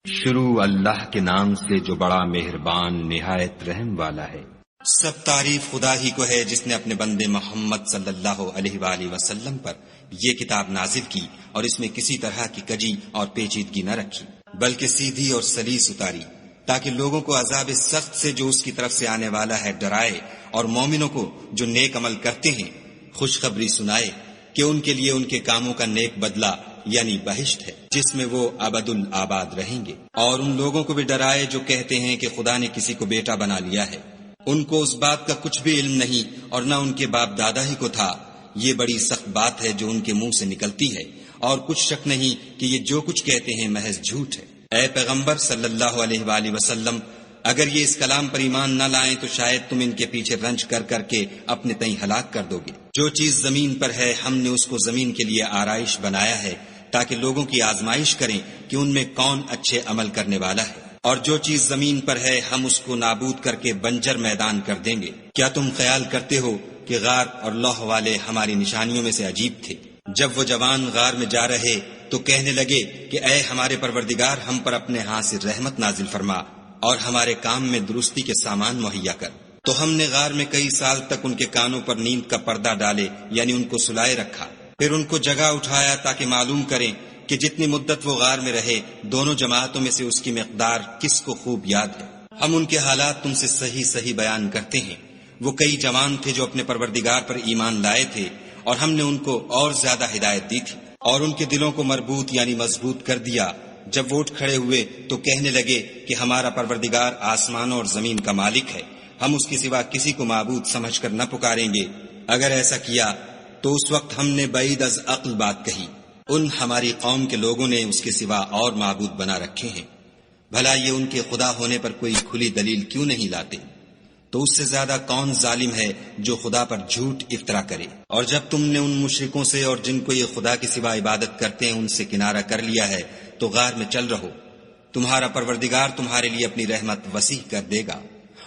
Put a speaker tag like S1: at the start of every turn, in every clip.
S1: شروع اللہ کے نام سے جو بڑا مہربان نہایت رحم والا ہے۔
S2: سب تعریف خدا ہی کو ہے جس نے اپنے بندے محمد صلی اللہ علیہ وآلہ وسلم پر یہ کتاب نازل کی اور اس میں کسی طرح کی کجی اور پیچیدگی نہ رکھی، بلکہ سیدھی اور سلیس اتاری، تاکہ لوگوں کو عذاب سخت سے جو اس کی طرف سے آنے والا ہے ڈرائے، اور مومنوں کو جو نیک عمل کرتے ہیں خوشخبری سنائے کہ ان کے لیے ان کے کاموں کا نیک بدلہ یعنی بہشت ہے جس میں وہ ابد الآباد رہیں گے، اور ان لوگوں کو بھی ڈرائے جو کہتے ہیں کہ خدا نے کسی کو بیٹا بنا لیا ہے، ان کو اس بات کا کچھ بھی علم نہیں اور نہ ان کے باپ دادا ہی کو تھا، یہ بڑی سخت بات ہے جو ان کے منہ سے نکلتی ہے، اور کچھ شک نہیں کہ یہ جو کچھ کہتے ہیں محض جھوٹ ہے۔ اے پیغمبر صلی اللہ علیہ وآلہ وسلم، اگر یہ اس کلام پر ایمان نہ لائیں تو شاید تم ان کے پیچھے رنج کر کر کے اپنے تئیں ہلاک کر دو گے۔ جو چیز زمین پر ہے ہم نے اس کو زمین کے لیے آرائش بنایا ہے تاکہ لوگوں کی آزمائش کریں کہ ان میں کون اچھے عمل کرنے والا ہے، اور جو چیز زمین پر ہے ہم اس کو نابود کر کے بنجر میدان کر دیں گے۔ کیا تم خیال کرتے ہو کہ غار اور لوح والے ہماری نشانیوں میں سے عجیب تھے؟ جب وہ جوان غار میں جا رہے تو کہنے لگے کہ اے ہمارے پروردگار، ہم پر اپنے ہاں سے رحمت نازل فرما اور ہمارے کام میں درستی کے سامان مہیا کر۔ تو ہم نے غار میں کئی سال تک ان کے کانوں پر نیند کا پردہ ڈالے، یعنی ان کو سلائے رکھا، پھر ان کو جگہ اٹھایا تاکہ معلوم کریں کہ جتنی مدت وہ غار میں رہے دونوں جماعتوں میں سے اس کی مقدار کس کو خوب یاد ہے۔ ہم ان کے حالات تم سے صحیح صحیح بیان کرتے ہیں۔ وہ کئی جوان تھے جو اپنے پروردگار پر ایمان لائے تھے، اور ہم نے ان کو اور زیادہ ہدایت دی تھی، اور ان کے دلوں کو مربوط یعنی مضبوط کر دیا۔ جب وہ اٹھ کھڑے ہوئے تو کہنے لگے کہ ہمارا پروردگار آسمانوں اور زمین کا مالک ہے، ہم اس کے سوا کسی کو معبود سمجھ کر نہ پکاریں گے۔ اگر ایسا کیا تو اس وقت ہم نے بعید از عقل بات کہی، ان ہماری قوم کے لوگوں نے اس کے سوا اور معبود بنا رکھے ہیں، بھلا یہ ان کے خدا ہونے پر کوئی کھلی دلیل کیوں نہیں لاتے؟ تو اس سے زیادہ کون ظالم ہے جو خدا پر جھوٹ افطرا کرے؟ اور جب تم نے ان مشرکوں سے اور جن کو یہ خدا کے سوا عبادت کرتے ہیں ان سے کنارہ کر لیا ہے تو غار میں چل رہو، تمہارا پروردگار تمہارے لیے اپنی رحمت وسیع کر دے گا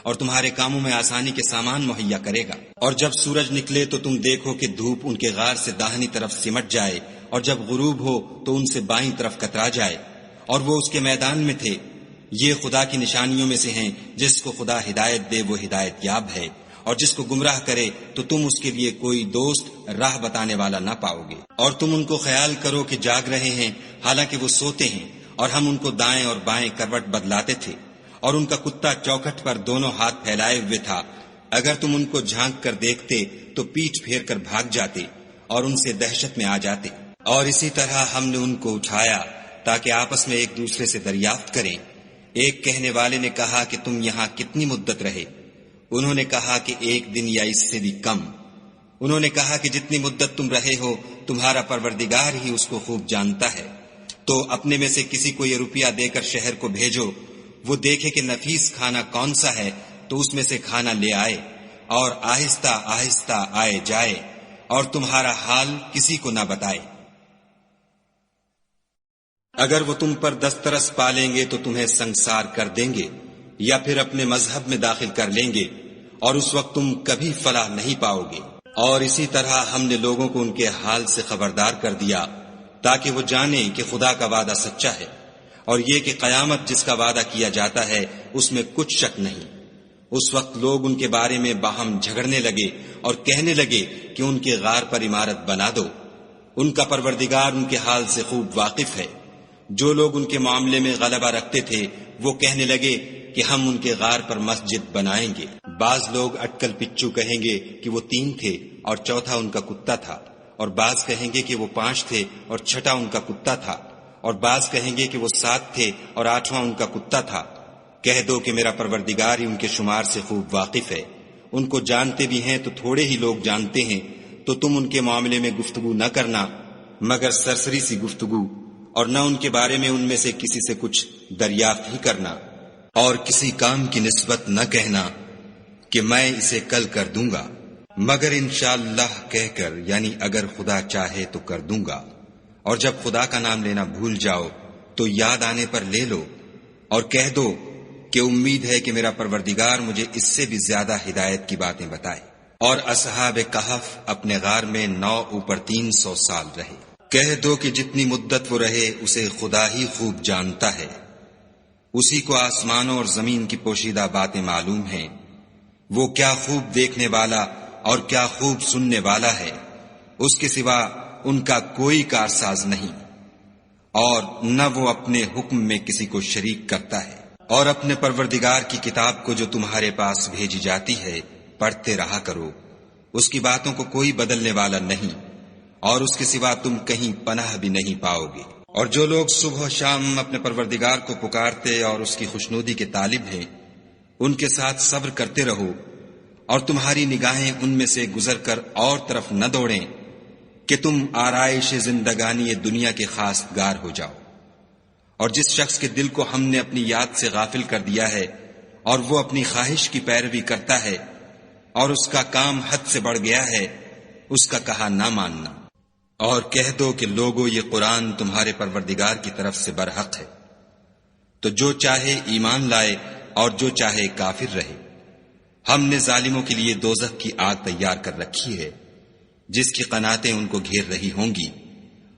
S2: اور تمہارے کاموں میں آسانی کے سامان مہیا کرے گا۔ اور جب سورج نکلے تو تم دیکھو کہ دھوپ ان کے غار سے داہنی طرف سمٹ جائے، اور جب غروب ہو تو ان سے بائیں طرف کترا جائے، اور وہ اس کے میدان میں تھے۔ یہ خدا کی نشانیوں میں سے ہیں، جس کو خدا ہدایت دے وہ ہدایت یاب ہے، اور جس کو گمراہ کرے تو تم اس کے لیے کوئی دوست راہ بتانے والا نہ پاؤ گے۔ اور تم ان کو خیال کرو کہ جاگ رہے ہیں حالانکہ وہ سوتے ہیں، اور ہم ان کو دائیں اور بائیں کروٹ بدلاتے تھے، اور ان کا کتا چوکھٹ پر دونوں ہاتھ پھیلائے ہوئے تھا۔ اگر تم ان کو جھانک کر دیکھتے تو پیٹھ پھیر کر بھاگ جاتے اور ان سے دہشت میں آ جاتے۔ اور اسی طرح ہم نے ان کو اٹھایا تاکہ آپس میں ایک دوسرے سے دریافت کریں۔ ایک کہنے والے نے کہا کہ تم یہاں کتنی مدت رہے؟ انہوں نے کہا کہ ایک دن یا اس سے بھی کم۔ انہوں نے کہا کہ جتنی مدت تم رہے ہو تمہارا پروردگار ہی اس کو خوب جانتا ہے، تو اپنے میں سے کسی کو یہ روپیہ دے کر شہر کو بھیجو، وہ دیکھے کہ نفیس کھانا کون سا ہے تو اس میں سے کھانا لے آئے، اور آہستہ آہستہ آئے جائے، اور تمہارا حال کسی کو نہ بتائے۔ اگر وہ تم پر دسترس پالیں گے تو تمہیں سنگسار کر دیں گے، یا پھر اپنے مذہب میں داخل کر لیں گے، اور اس وقت تم کبھی فلاح نہیں پاؤ گے۔ اور اسی طرح ہم نے لوگوں کو ان کے حال سے خبردار کر دیا تاکہ وہ جانیں کہ خدا کا وعدہ سچا ہے، اور یہ کہ قیامت جس کا وعدہ کیا جاتا ہے اس میں کچھ شک نہیں۔ اس وقت لوگ ان کے بارے میں باہم جھگڑنے لگے اور کہنے لگے کہ ان کے غار پر عمارت بنا دو۔ ان کا پروردگار ان کے حال سے خوب واقف ہے۔ جو لوگ ان کے معاملے میں غلبہ رکھتے تھے وہ کہنے لگے کہ ہم ان کے غار پر مسجد بنائیں گے۔ بعض لوگ اٹکل پچو کہیں گے کہ وہ 3 تھے اور چوتھا ان کا کتا تھا، اور بعض کہیں گے کہ وہ 5 تھے اور چھٹا ان کا کتا تھا، اور بعض کہیں گے کہ وہ 7 تھے اور 8واں ان کا کتا تھا۔ کہہ دو کہ میرا پروردگار ہی ان کے شمار سے خوب واقف ہے، ان کو جانتے بھی ہیں تو تھوڑے ہی لوگ جانتے ہیں۔ تو تم ان کے معاملے میں گفتگو نہ کرنا مگر سرسری سی گفتگو، اور نہ ان کے بارے میں ان میں سے کسی سے کچھ دریافت ہی کرنا، اور کسی کام کی نسبت نہ کہنا کہ میں اسے کل کر دوں گا، مگر انشاءاللہ کہہ کر، یعنی اگر خدا چاہے تو کر دوں گا۔ اور جب خدا کا نام لینا بھول جاؤ تو یاد آنے پر لے لو، اور کہہ دو کہ امید ہے کہ میرا پروردگار مجھے اس سے بھی زیادہ ہدایت کی باتیں بتائے۔ اور اصحاب کہف اپنے غار میں 9 اوپر 300 سال رہے۔ کہہ دو کہ جتنی مدت وہ رہے اسے خدا ہی خوب جانتا ہے، اسی کو آسمانوں اور زمین کی پوشیدہ باتیں معلوم ہیں، وہ کیا خوب دیکھنے والا اور کیا خوب سننے والا ہے، اس کے سوا ان کا کوئی کارساز نہیں، اور نہ وہ اپنے حکم میں کسی کو شریک کرتا ہے۔ اور اپنے پروردگار کی کتاب کو جو تمہارے پاس بھیجی جاتی ہے پڑھتے رہا کرو، اس کی باتوں کو کوئی بدلنے والا نہیں، اور اس کے سوا تم کہیں پناہ بھی نہیں پاؤ گے۔ اور جو لوگ صبح و شام اپنے پروردگار کو پکارتے اور اس کی خوشنودی کے طالب ہیں، ان کے ساتھ صبر کرتے رہو، اور تمہاری نگاہیں ان میں سے گزر کر اور طرف نہ دوڑیں کہ تم آرائش زندگانی دنیا کے خاص گار ہو جاؤ۔ اور جس شخص کے دل کو ہم نے اپنی یاد سے غافل کر دیا ہے اور وہ اپنی خواہش کی پیروی کرتا ہے اور اس کا کام حد سے بڑھ گیا ہے، اس کا کہا نہ ماننا، اور کہہ دو کہ لوگو یہ قرآن تمہارے پروردگار کی طرف سے برحق ہے، تو جو چاہے ایمان لائے اور جو چاہے کافر رہے۔ ہم نے ظالموں کے لیے دوزخ کی آگ تیار کر رکھی ہے جس کی قناتیں ان کو گھیر رہی ہوں گی،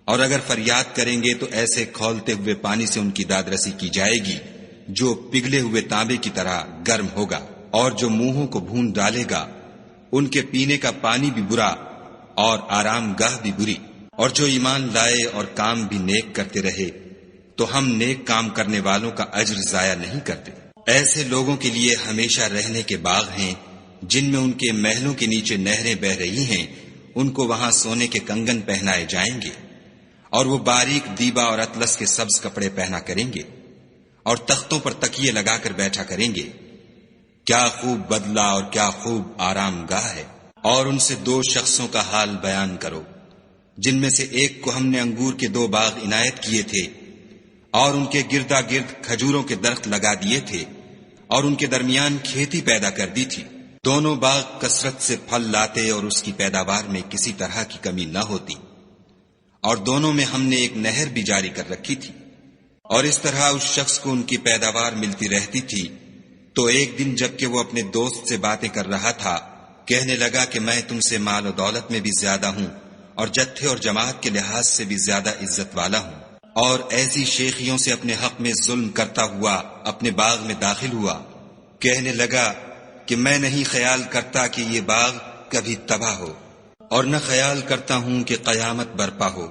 S2: اور اگر فریاد کریں گے تو ایسے کھولتے ہوئے پانی سے ان کی دادرسی کی جائے گی جو پگھلے ہوئے تانبے کی طرح گرم ہوگا، اور جو منہوں کو بھون ڈالے گا ان کے پینے کا پانی بھی برا اور آرام گاہ بھی بری۔ اور جو ایمان لائے اور کام بھی نیک کرتے رہے تو ہم نیک کام کرنے والوں کا اجر ضائع نہیں کرتے۔ ایسے لوگوں کے لیے ہمیشہ رہنے کے باغ ہیں جن میں ان کے محلوں کے نیچے نہریں بہ رہی ہیں، ان کو وہاں سونے کے کنگن پہنائے جائیں گے، اور وہ باریک دیبا اور اطلس کے سبز کپڑے پہنا کریں گے، اور تختوں پر تکیے لگا کر بیٹھا کریں گے۔ کیا خوب بدلہ اور کیا خوب آرام گاہ ہے۔ اور ان سے دو شخصوں کا حال بیان کرو جن میں سے ایک کو ہم نے انگور کے 2 باغ عنایت کیے تھے اور ان کے گردا گرد کھجوروں کے درخت لگا دیے تھے اور ان کے درمیان کھیتی پیدا کر دی تھی۔ دونوں باغ کثرت سے پھل لاتے اور اس کی پیداوار میں کسی طرح کی کمی نہ ہوتی، اور دونوں میں ہم نے ایک نہر بھی جاری کر رکھی تھی، اور اس طرح اس شخص کو ان کی پیداوار ملتی رہتی تھی۔ تو ایک دن جب کہ وہ اپنے دوست سے باتیں کر رہا تھا، کہنے لگا کہ میں تم سے مال و دولت میں بھی زیادہ ہوں اور جتھے اور جماعت کے لحاظ سے بھی زیادہ عزت والا ہوں، اور ایسی شیخیوں سے اپنے حق میں ظلم کرتا ہوا اپنے باغ میں داخل ہوا۔ کہنے لگا کہ میں نہیں خیال کرتا کہ یہ باغ کبھی تباہ ہو، اور نہ خیال کرتا ہوں کہ قیامت برپا ہو،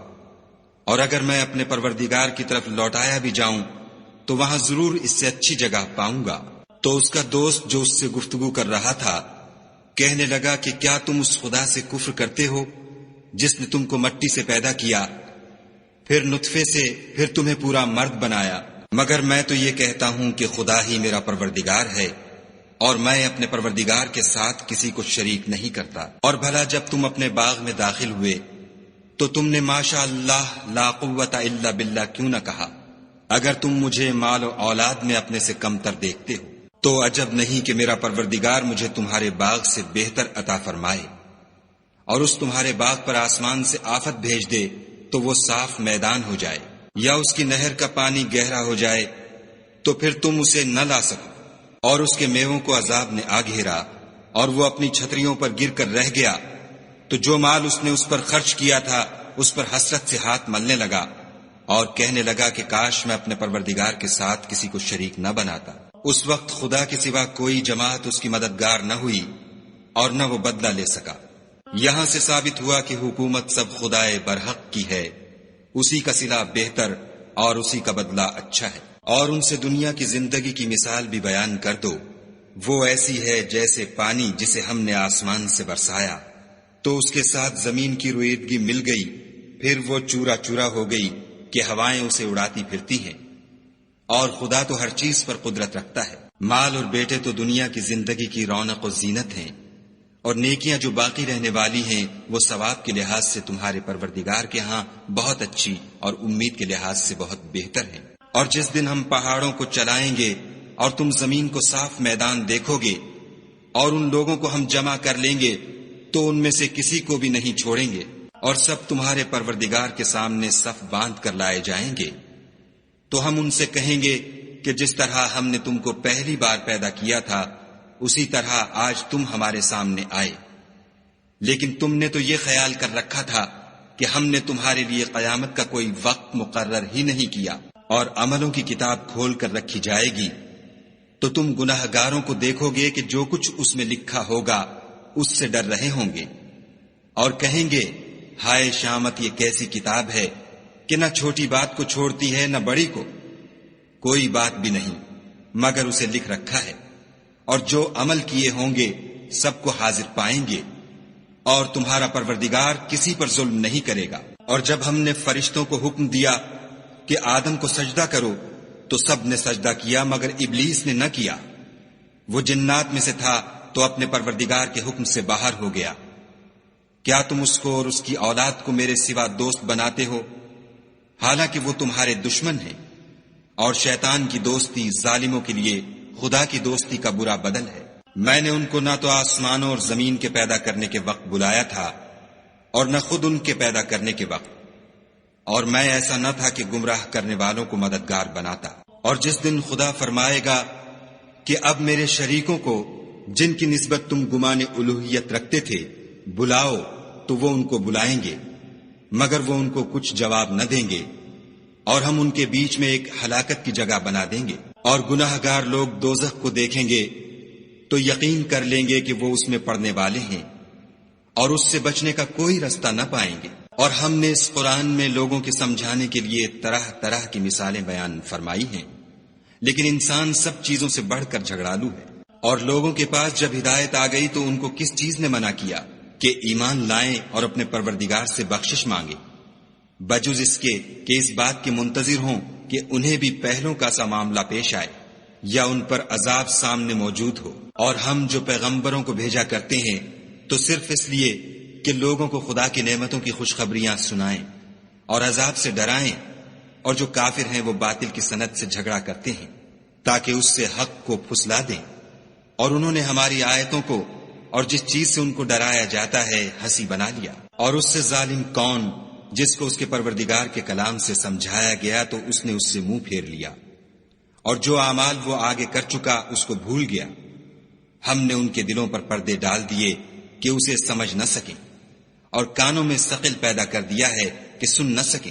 S2: اور اگر میں اپنے پروردگار کی طرف لوٹایا بھی جاؤں تو وہاں ضرور اس سے اچھی جگہ پاؤں گا۔ تو اس کا دوست جو اس سے گفتگو کر رہا تھا کہنے لگا کہ کیا تم اس خدا سے کفر کرتے ہو جس نے تم کو مٹی سے پیدا کیا، پھر نطفے سے، پھر تمہیں پورا مرد بنایا؟ مگر میں تو یہ کہتا ہوں کہ خدا ہی میرا پروردگار ہے، اور میں اپنے پروردگار کے ساتھ کسی کو شریک نہیں کرتا۔ اور بھلا جب تم اپنے باغ میں داخل ہوئے تو تم نے ماشاء اللہ لا قوت الا باللہ کیوں نہ کہا؟ اگر تم مجھے مال و اولاد میں اپنے سے کم تر دیکھتے ہو تو عجب نہیں کہ میرا پروردگار مجھے تمہارے باغ سے بہتر عطا فرمائے، اور اس تمہارے باغ پر آسمان سے آفت بھیج دے تو وہ صاف میدان ہو جائے، یا اس کی نہر کا پانی گہرا ہو جائے تو پھر تم اسے نہ لا سکو، اور اس کے میووں کو عذاب نے آ گھیرا اور وہ اپنی چھتریوں پر گر کر رہ گیا، تو جو مال اس نے اس پر خرچ کیا تھا اس پر حسرت سے ہاتھ ملنے لگا اور کہنے لگا کہ کاش میں اپنے پروردگار کے ساتھ کسی کو شریک نہ بناتا۔ اس وقت خدا کے سوا کوئی جماعت اس کی مددگار نہ ہوئی اور نہ وہ بدلہ لے سکا۔ یہاں سے ثابت ہوا کہ حکومت سب خدائے برحق کی ہے، اسی کا صلہ بہتر اور اسی کا بدلہ اچھا ہے۔ اور ان سے دنیا کی زندگی کی مثال بھی بیان کر دو، وہ ایسی ہے جیسے پانی جسے ہم نے آسمان سے برسایا تو اس کے ساتھ زمین کی رویدگی مل گئی، پھر وہ چورا چورا ہو گئی کہ ہوائیں اسے اڑاتی پھرتی ہیں، اور خدا تو ہر چیز پر قدرت رکھتا ہے۔ مال اور بیٹے تو دنیا کی زندگی کی رونق و زینت ہیں، اور نیکیاں جو باقی رہنے والی ہیں وہ ثواب کے لحاظ سے تمہارے پروردگار کے ہاں بہت اچھی اور امید کے لحاظ سے بہت بہتر ہیں۔ اور جس دن ہم پہاڑوں کو چلائیں گے اور تم زمین کو صاف میدان دیکھو گے اور ان لوگوں کو ہم جمع کر لیں گے تو ان میں سے کسی کو بھی نہیں چھوڑیں گے، اور سب تمہارے پروردگار کے سامنے صف باندھ کر لائے جائیں گے، تو ہم ان سے کہیں گے کہ جس طرح ہم نے تم کو پہلی بار پیدا کیا تھا اسی طرح آج تم ہمارے سامنے آئے، لیکن تم نے تو یہ خیال کر رکھا تھا کہ ہم نے تمہارے لیے قیامت کا کوئی وقت مقرر ہی نہیں کیا، اور عملوں کی کتاب کھول کر رکھی جائے گی تو تم گناہگاروں کو دیکھو گے کہ جو کچھ اس میں لکھا ہوگا اس سے ڈر رہے ہوں گے، اور کہیں گے ہائے شامت، یہ کیسی کتاب ہے کہ نہ چھوٹی بات کو چھوڑتی ہے نہ بڑی کو، کوئی بات بھی نہیں مگر اسے لکھ رکھا ہے، اور جو عمل کیے ہوں گے سب کو حاضر پائیں گے، اور تمہارا پروردگار کسی پر ظلم نہیں کرے گا۔ اور جب ہم نے فرشتوں کو حکم دیا کہ آدم کو سجدہ کرو تو سب نے سجدہ کیا مگر ابلیس نے نہ کیا، وہ جنات میں سے تھا تو اپنے پروردگار کے حکم سے باہر ہو گیا۔ کیا تم اس کو اور اس کی اولاد کو میرے سوا دوست بناتے ہو، حالانکہ وہ تمہارے دشمن ہیں، اور شیطان کی دوستی ظالموں کے لیے خدا کی دوستی کا برا بدل ہے۔ میں نے ان کو نہ تو آسمانوں اور زمین کے پیدا کرنے کے وقت بلایا تھا اور نہ خود ان کے پیدا کرنے کے وقت، اور میں ایسا نہ تھا کہ گمراہ کرنے والوں کو مددگار بناتا۔ اور جس دن خدا فرمائے گا کہ اب میرے شریکوں کو جن کی نسبت تم گمان الوہیت رکھتے تھے بلاؤ، تو وہ ان کو بلائیں گے مگر وہ ان کو کچھ جواب نہ دیں گے، اور ہم ان کے بیچ میں ایک ہلاکت کی جگہ بنا دیں گے۔ اور گناہ گار لوگ دوزخ کو دیکھیں گے تو یقین کر لیں گے کہ وہ اس میں پڑنے والے ہیں، اور اس سے بچنے کا کوئی رستہ نہ پائیں گے۔ اور ہم نے اس قرآن میں لوگوں کے سمجھانے کے لیے طرح طرح کی مثالیں بیان فرمائی ہیں، لیکن انسان سب چیزوں سے بڑھ کر جھگڑالو ہے۔ اور لوگوں کے پاس جب ہدایت آ گئی تو ان کو کس چیز نے منع کیا کہ ایمان لائیں اور اپنے پروردگار سے بخشش مانگیں، بجز اس کے کہ اس بات کے منتظر ہوں کہ انہیں بھی پہلوں کا سا معاملہ پیش آئے یا ان پر عذاب سامنے موجود ہو۔ اور ہم جو پیغمبروں کو بھیجا کرتے ہیں تو صرف اس لیے کہ لوگوں کو خدا کی نعمتوں کی خوشخبریاں سنائیں اور عذاب سے ڈرائیں، اور جو کافر ہیں وہ باطل کی سند سے جھگڑا کرتے ہیں تاکہ اس سے حق کو پھسلا دیں، اور انہوں نے ہماری آیتوں کو اور جس چیز سے ان کو ڈرایا جاتا ہے ہنسی بنا لیا۔ اور اس سے ظالم کون جس کو اس کے پروردگار کے کلام سے سمجھایا گیا تو اس نے اس سے منہ پھیر لیا، اور جو اعمال وہ آگے کر چکا اس کو بھول گیا۔ ہم نے ان کے دلوں پر پردے ڈال دیے کہ اسے سمجھ نہ سکیں، اور کانوں میں ثقل پیدا کر دیا ہے کہ سن نہ سکیں،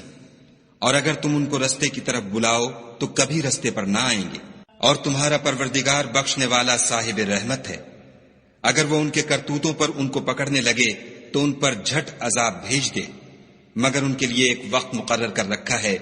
S2: اور اگر تم ان کو رستے کی طرف بلاؤ تو کبھی رستے پر نہ آئیں گے۔ اور تمہارا پروردگار بخشنے والا صاحب رحمت ہے، اگر وہ ان کے کرتوتوں پر ان کو پکڑنے لگے تو ان پر جھٹ عذاب بھیج دے، مگر ان کے لیے ایک وقت مقرر کر رکھا ہے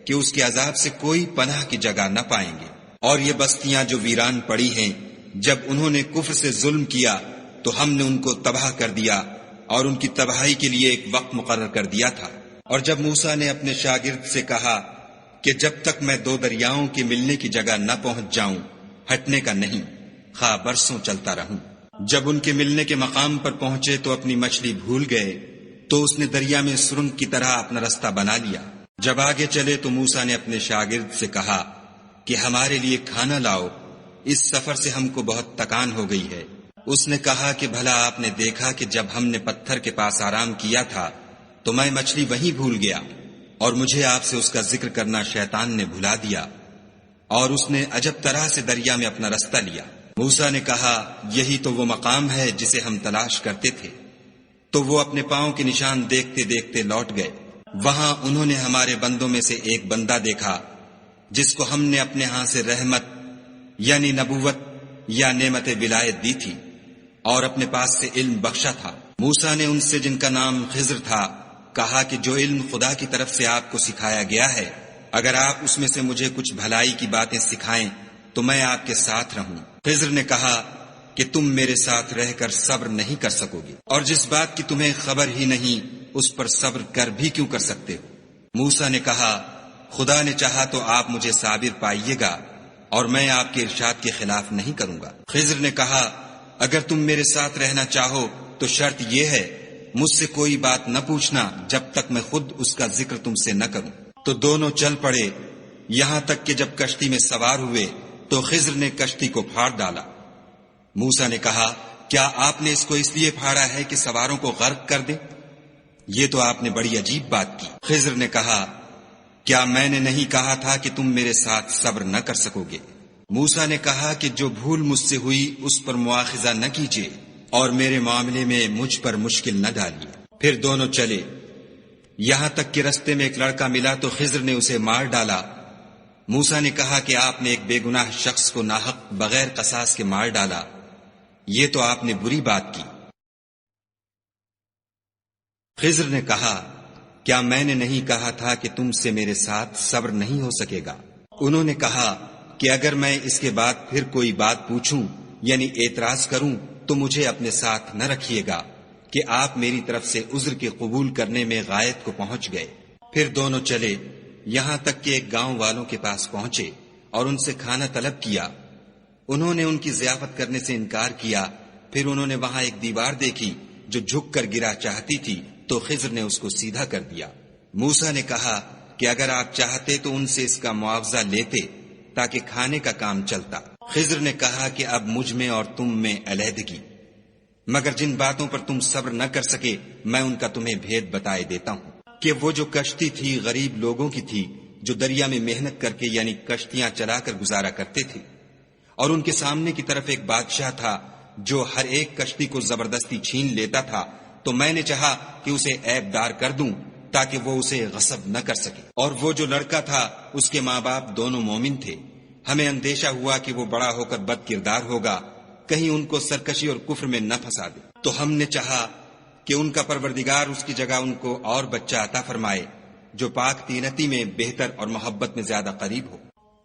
S2: کہ اس کے عذاب سے کوئی پناہ کی جگہ نہ پائیں گے۔ اور یہ بستیاں جو ویران پڑی ہیں، جب انہوں نے کفر سے ظلم کیا تو ہم نے ان کو تباہ کر دیا، اور ان کی تباہی کے لیے ایک وقت مقرر کر دیا تھا۔ اور جب موسیٰ نے اپنے شاگرد سے کہا کہ جب تک میں دو دریاؤں کے ملنے کی جگہ نہ پہنچ جاؤں ہٹنے کا نہیں، خواہ برسوں چلتا رہوں۔ جب ان کے ملنے کے مقام پر پہنچے تو اپنی مچھلی بھول گئے، تو اس نے دریا میں سرنگ کی طرح اپنا رستہ بنا لیا۔ جب آگے چلے تو موسیٰ نے اپنے شاگرد سے کہا کہ ہمارے لیے کھانا لاؤ، اس سفر سے ہم کو بہت تکان ہو گئی ہے۔ اس نے کہا کہ بھلا آپ نے دیکھا کہ جب ہم نے پتھر کے پاس آرام کیا تھا تو میں مچھلی وہیں بھول گیا، اور مجھے آپ سے اس کا ذکر کرنا شیطان نے بھلا دیا، اور اس نے عجب طرح سے دریا میں اپنا رستہ لیا۔ موسیٰ نے کہا یہی تو وہ مقام ہے جسے ہم تلاش کرتے تھے۔ تو وہ اپنے پاؤں کے نشان دیکھتے دیکھتے لوٹ گئے۔ وہاں انہوں نے ہمارے بندوں میں سے ایک بندہ دیکھا جس کو ہم نے اپنے ہاں سے رحمت یعنی نبوت یا نعمت ولایت دی تھی، اور اپنے پاس سے علم بخشا تھا۔ موسیٰ نے ان سے جن کا نام خضر تھا کہا کہ جو علم خدا کی طرف سے آپ کو سکھایا گیا ہے، اگر آپ اس میں سے مجھے کچھ بھلائی کی باتیں سکھائیں تو میں آپ کے ساتھ رہوں۔ خضر نے کہا کہ تم میرے ساتھ رہ کر صبر نہیں کر سکو گے، اور جس بات کی تمہیں خبر ہی نہیں اس پر صبر کر بھی کیوں کر سکتے ہو؟ موسیٰ نے کہا خدا نے چاہا تو آپ مجھے صابر پائیے گا، اور میں آپ کے ارشاد کے خلاف نہیں کروں گا۔ خضر نے کہا اگر تم میرے ساتھ رہنا چاہو تو شرط یہ ہے مجھ سے کوئی بات نہ پوچھنا جب تک میں خود اس کا ذکر تم سے نہ کروں۔ تو دونوں چل پڑے، یہاں تک کہ جب کشتی میں سوار ہوئے تو خضر نے کشتی کو پھاڑ ڈالا۔ موسیٰ نے کہا کیا آپ نے اس کو اس لیے پھاڑا ہے کہ سواروں کو غرق کر دے؟ یہ تو آپ نے بڑی عجیب بات کی۔ خضر نے کہا کیا میں نے نہیں کہا تھا کہ تم میرے ساتھ صبر نہ کر سکو گے؟ موسیٰ نے کہا کہ جو بھول مجھ سے ہوئی اس پر مواخذہ نہ کیجیے، اور میرے معاملے میں مجھ پر مشکل نہ ڈالیے۔ پھر دونوں چلے، یہاں تک کہ رستے میں ایک لڑکا ملا تو خضر نے اسے مار ڈالا، موسیٰ نے کہا کہ آپ نے ایک بے گناہ شخص کو ناحق بغیر قصاص کے مار ڈالا، یہ تو آپ نے بری بات کی۔ خضر نے کہا کیا میں نے نہیں کہا تھا کہ تم سے میرے ساتھ صبر نہیں ہو سکے گا؟ انہوں نے کہا کہ اگر میں اس کے بعد پھر کوئی بات پوچھوں یعنی اعتراض کروں تو مجھے اپنے ساتھ نہ رکھیے گا کہ آپ میری طرف سے عذر کے قبول کرنے میں غایت کو پہنچ گئے۔ پھر دونوں چلے یہاں تک کہ ایک گاؤں والوں کے پاس پہنچے اور ان سے کھانا طلب کیا۔ انہوں نے ان کی ضیافت کرنے سے انکار کیا۔ پھر انہوں نے وہاں ایک دیوار دیکھی جو جھک کر گرا چاہتی تھی تو خضر نے اس کو سیدھا کر دیا۔ موسیٰ نے کہا کہ اگر آپ چاہتے تو ان سے اس کا معاوضہ لیتے تاکہ کھانے کا کام چلتا۔ خضر نے کہا کہ اب مجھ میں اور تم میں علیحدگی، مگر جن باتوں پر تم صبر نہ کر سکے میں ان کا تمہیں بھید بتائے دیتا ہوں کہ وہ جو کشتی تھی غریب لوگوں کی تھی جو دریا میں محنت کر کے یعنی کشتیاں چلا کر گزارا کرتے تھے، اور ان کے سامنے کی طرف ایک بادشاہ تھا جو ہر ایک کشتی کو زبردستی چھین لیتا تھا، تو میں نے چاہا کہ اسے عیب دار کر دوں تاکہ وہ اسے غصب نہ کر سکے۔ اور وہ جو لڑکا تھا اس کے ماں باپ دونوں مومن تھے، ہمیں اندیشہ ہوا کہ وہ بڑا ہو کر بد کردار ہوگا، کہیں ان کو سرکشی اور کفر میں نہ پھنسا دے، تو ہم نے چاہا کہ ان کا پروردگار اس کی جگہ ان کو اور بچہ عطا فرمائے جو پاک تینتی میں بہتر اور محبت میں زیادہ قریب ہو۔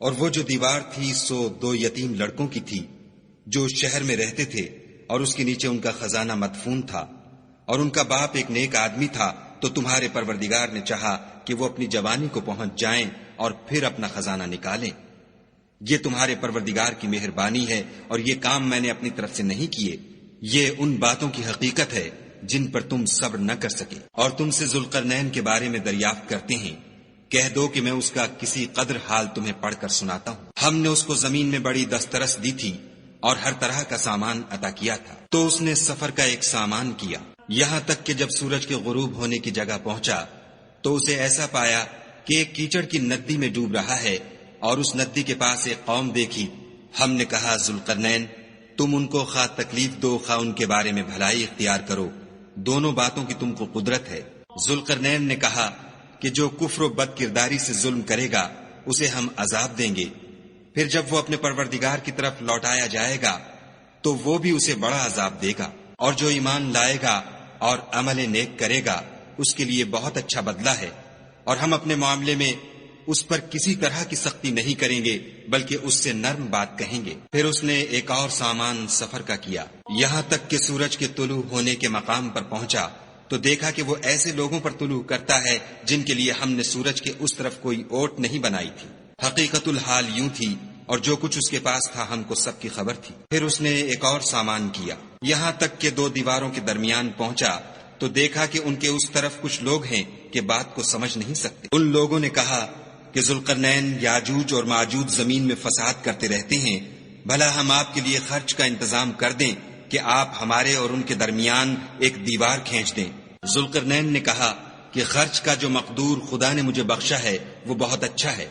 S2: اور وہ جو دیوار تھی سو 2 یتیم لڑکوں کی تھی جو شہر میں رہتے تھے، اور اس کے نیچے ان کا خزانہ مدفون تھا، اور ان کا باپ ایک نیک آدمی تھا، تو تمہارے پروردگار نے چاہا کہ وہ اپنی جوانی کو پہنچ جائیں اور پھر اپنا خزانہ نکالیں۔ یہ تمہارے پروردگار کی مہربانی ہے اور یہ کام میں نے اپنی طرف سے نہیں کیے، یہ ان باتوں کی حقیقت ہے جن پر تم صبر نہ کر سکے۔ اور تم سے ذوالقرنین کے بارے میں دریافت کرتے ہیں، کہہ دو کہ میں اس کا کسی قدر حال تمہیں پڑھ کر سناتا ہوں۔ ہم نے اس کو زمین میں بڑی دسترس دی تھی اور ہر طرح کا سامان عطا کیا تھا، تو اس نے سفر کا ایک سامان کیا، یہاں تک کہ جب سورج کے غروب ہونے کی جگہ پہنچا تو اسے ایسا پایا کہ ایک کیچڑ کی ندی میں ڈوب رہا ہے، اور اس ندی کے پاس ایک قوم دیکھی۔ ہم نے کہا ذوالقرنین تم ان کو خواہ تکلیف دو خواہ ان کے بارے میں بھلائی اختیار کرو، دونوں باتوں کی تم کو قدرت ہے۔ ذوالقرنین نے کہا کہ جو کفر و بد کرداری سے ظلم کرے گا اسے ہم عذاب دیں گے، پھر جب وہ اپنے پروردگار کی طرف لوٹایا جائے گا تو وہ بھی اسے بڑا عذاب دے گا، اور جو ایمان لائے گا اور عمل نیک کرے گا اس کے لیے بہت اچھا بدلہ ہے، اور ہم اپنے معاملے میں اس پر کسی طرح کی سختی نہیں کریں گے بلکہ اس سے نرم بات کہیں گے۔ پھر اس نے ایک اور سامان سفر کا کیا، یہاں تک کہ سورج کے طلوع ہونے کے مقام پر پہنچا تو دیکھا کہ وہ ایسے لوگوں پر طلوع کرتا ہے جن کے لیے ہم نے سورج کے اس طرف کوئی اوٹ نہیں بنائی تھی۔ حقیقت الحال یوں تھی، اور جو کچھ اس کے پاس تھا ہم کو سب کی خبر تھی۔ پھر اس نے ایک اور سامان کیا، یہاں تک کہ 2 دیواروں کے درمیان پہنچا تو دیکھا کہ ان کے اس طرف کچھ لوگ ہیں کہ بات کو سمجھ نہیں سکتے۔ ان لوگوں نے کہا کہ ذوالقرنین یاجوج اور ماجوج زمین میں فساد کرتے رہتے ہیں، بھلا ہم آپ کے لیے خرچ کا انتظام کر دیں کہ آپ ہمارے اور ان کے درمیان ایک دیوار کھینچ دیں۔ ذوالقرنین نے کہا کہ خرچ کا جو مقدور خدا نے مجھے بخشا ہے وہ بہت اچھا ہے،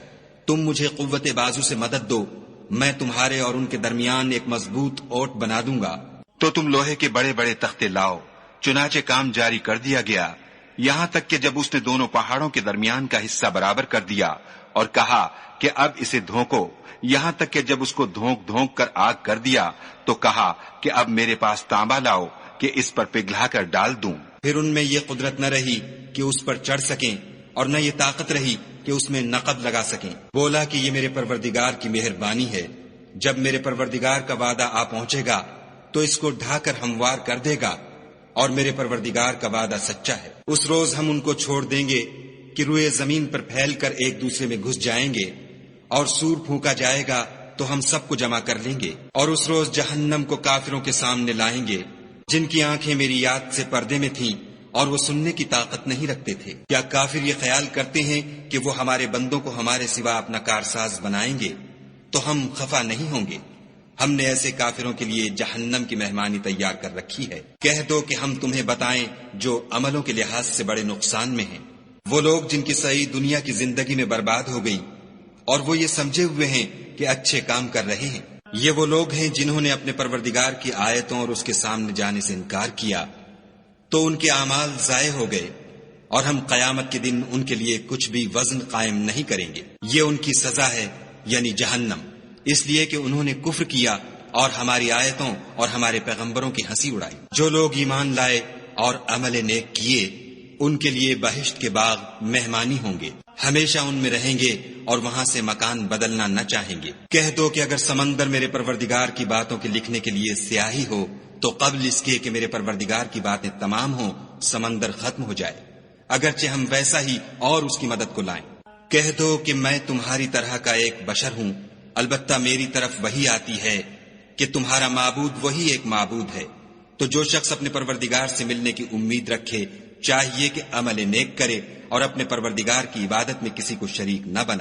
S2: تم مجھے قوت بازو سے مدد دو، میں تمہارے اور ان کے درمیان ایک مضبوط اوٹ بنا دوں گا۔ تو تم لوہے کے بڑے بڑے تختے لاؤ۔ چنانچہ کام جاری کر دیا گیا، یہاں تک کہ جب اس نے دونوں پہاڑوں کے درمیان کا حصہ برابر کر دیا اور کہا کہ اب اسے دھونکو، یہاں تک کہ جب اس کو دھونک دھونک کر آگ کر دیا تو کہا کہ اب میرے پاس تانبا لاؤ کہ اس پر پگھلا کر ڈال دوں۔ پھر ان میں یہ قدرت نہ رہی کہ اس پر چڑھ سکیں اور نہ یہ طاقت رہی کہ اس میں نقب لگا سکیں۔ بولا کہ یہ میرے پروردگار کی مہربانی ہے، جب میرے پروردگار کا وعدہ آ پہنچے گا تو اس کو ڈھا کر ہموار کر دے گا، اور میرے پروردگار کا وعدہ سچا ہے۔ اس روز ہم ان کو چھوڑ دیں گے کہ روئے زمین پر پھیل کر ایک دوسرے میں گھس جائیں گے، اور سور پھونکا جائے گا تو ہم سب کو جمع کر لیں گے، اور اس روز جہنم کو کافروں کے سامنے لائیں گے جن کی آنکھیں میری یاد سے پردے میں تھیں اور وہ سننے کی طاقت نہیں رکھتے تھے۔ کیا کافر یہ خیال کرتے ہیں کہ وہ ہمارے بندوں کو ہمارے سوا اپنا کارساز بنائیں گے تو ہم خفا نہیں ہوں گے؟ ہم نے ایسے کافروں کے لیے جہنم کی مہمانی تیار کر رکھی ہے۔ کہہ دو کہ ہم تمہیں بتائیں جو عملوں کے لحاظ سے بڑے نقصان میں ہیں، وہ لوگ جن کی صحیح دنیا کی زندگی میں برباد ہو گئی اور وہ یہ سمجھے ہوئے ہیں کہ اچھے کام کر رہے ہیں۔ یہ وہ لوگ ہیں جنہوں نے اپنے پروردگار کی آیتوں اور اس کے سامنے جانے سے انکار کیا تو ان کے اعمال ضائع ہو گئے، اور ہم قیامت کے دن ان کے لیے کچھ بھی وزن قائم نہیں کریں گے۔ یہ ان کی سزا ہے یعنی جہنم، اس لیے کہ انہوں نے کفر کیا اور ہماری آیتوں اور ہمارے پیغمبروں کی ہنسی اڑائی۔ جو لوگ ایمان لائے اور عمل نیک کیے ان کے لیے بہشت کے باغ مہمانی ہوں گے، ہمیشہ ان میں رہیں گے اور وہاں سے مکان بدلنا نہ چاہیں گے۔ کہہ دو کہ اگر سمندر میرے پروردگار کی باتوں کے لکھنے کے لیے سیاہی ہو تو قبل اس کے کہ میرے پروردگار کی باتیں تمام ہوں سمندر ختم ہو جائے، اگرچہ ہم ویسا ہی اور اس کی مدد کو لائیں۔ کہہ دو کہ میں تمہاری طرح کا ایک بشر ہوں، البتہ میری طرف وہی آتی ہے کہ تمہارا معبود وہی ایک معبود ہے۔ تو جو شخص اپنے پروردگار سے ملنے کی امید رکھے چاہیے کہ عمل نیک کرے اور اپنے پروردگار کی عبادت میں کسی کو شریک نہ بنائے۔